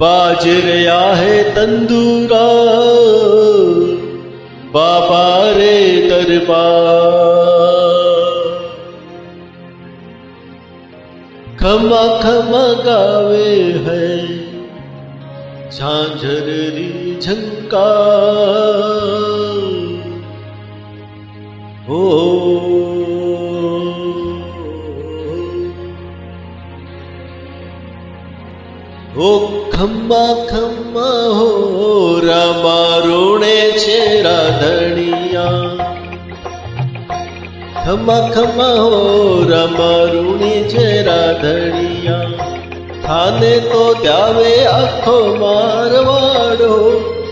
बाज रहा है तंदूरा बाबा रे दरबार। खमा खमा गावे है झांझर री झंकार। हो खम्मा खम्मा हो रामा रोणे छे राधणिया। खम्मा खम्मा हो रामा रोणे छे राधणिया। थाने तो त्यावे आखो मारवाड़ो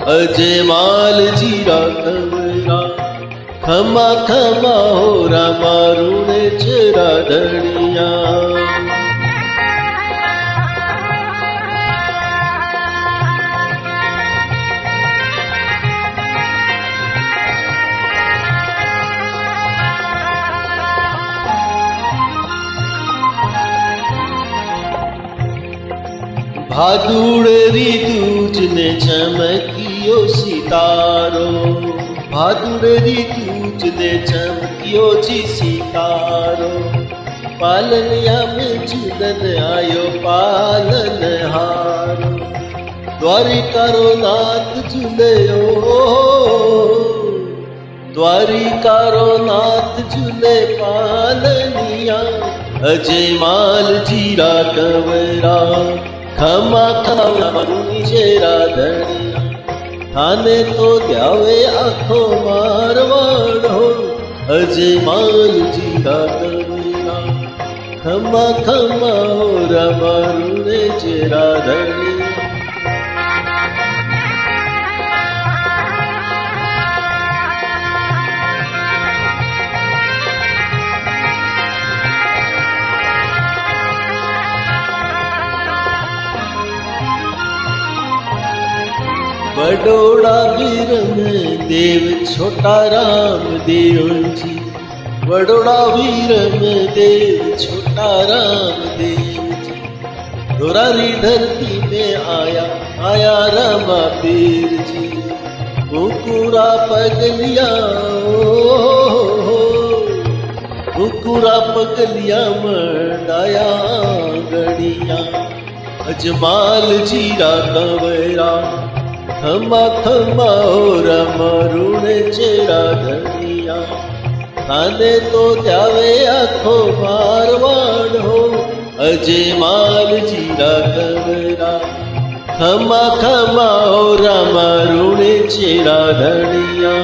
अजय माल जीरा कवरा। खम्मा खम्मा हो रामा रोणे छे राधणिया। भादुड़ी दूज ने चमकियो सितारो। भादुड़ी दूज ने चमकियो जी सितारो। पालनिया में झूलन आयो पालन हारो। द्वारिकारो नाथ झूलयो। द्वारिकारो नाथ झूले पालनिया। अजय माल जीरा कवरा। खमा खमा नीचे राधणिया। थाने तो द्यावे आखो मारवाड़ो अजय माल जीरा कवरा। खमा खमा रामा रूणे छे राधणिया। बड़ोड़ा वीर में देव छोटा राम देव जी। बड़ोड़ा वीर में देव छोटा राम देव जी। दोरारी धरती में आया आया रामा पीर जी। कुकुरा पगलिया कुकुरा पगलिया मंडाया गड़िया। अजमाल जीरा कवरा। खमा खमा रामा रूणे छे राधणिया। थाने तो त्यावे आखो मारवाड़ो अजय माल जीरा कवरा। खमा खमा रामा रूणे छे राधणिया।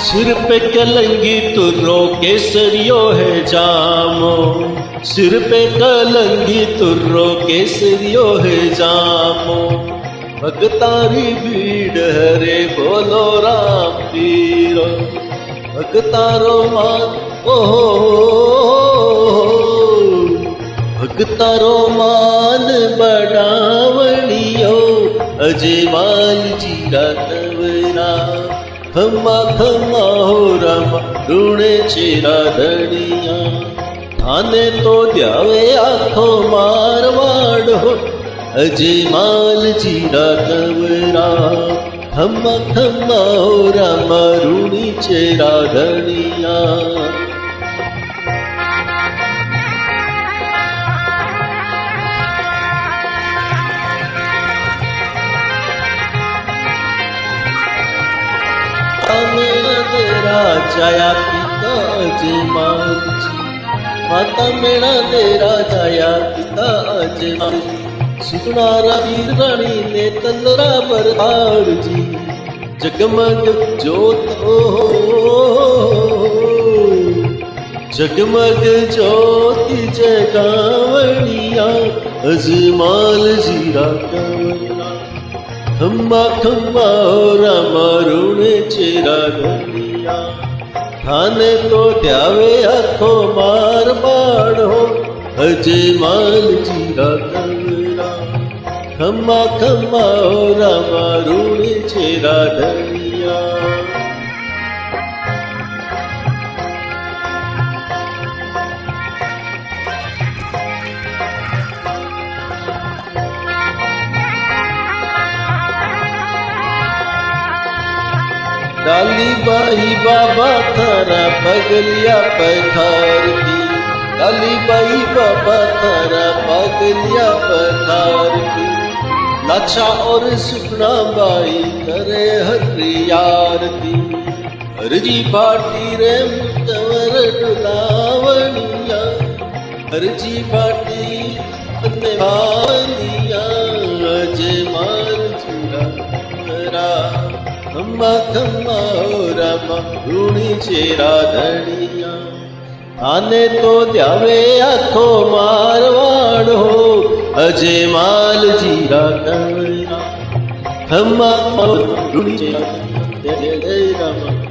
सिर पे कलंगी तुर्रो केसरियो है जामो। सिर पे कलंगी तुर्रो केसरियो है जामो। भगतारी भीड़ हरे बोलो राम पीरो। भगतारो मान ओहो भगतारो मान बढ़ावणियो अजय माल जीरा कवरा। खमा खमा रामा रूणे छे राधणिया। थाने तो द्यावे आखो मारवाड़ो अजय माल जीरा कवरा। खमा खमा रामा रूणी छे राधणिया। जाया पिता अजय माल जी। माता मेरा तेरा जाया पिता अजय माल जी। सुनारा वीर रानी ने तलरा बरहार जी। जगमग जोत जगमग ज्योति जगावणिया अजय माल जीरा कवरा। खम्मा खम्मा रामा रूणे छे राधणिया। આને તો ધ્યાવે આખો માર બાળો અજે માલજી રાધવરા ખમ્મા ખમ્મા ઓ રામા રૂણી છે રાધડિયા डालीबाई बाबा थारा पगलिया पथारती डालीबाई बाबा थारा पगलिया पथारती लाचा और सुखना बाई करे हरियारती हरजी भाटी रे मुतवर डुलावनिया हरजी भाटी अपने भावनिया अजय मार चुरा खम्मा खम्मा ओ रामा रूणी छे राधडिया आने तो द्यावे आखो मारवाड़ो अजे मालजी राधवरा खम्मा रूणी छे राधडिया जय जय रामा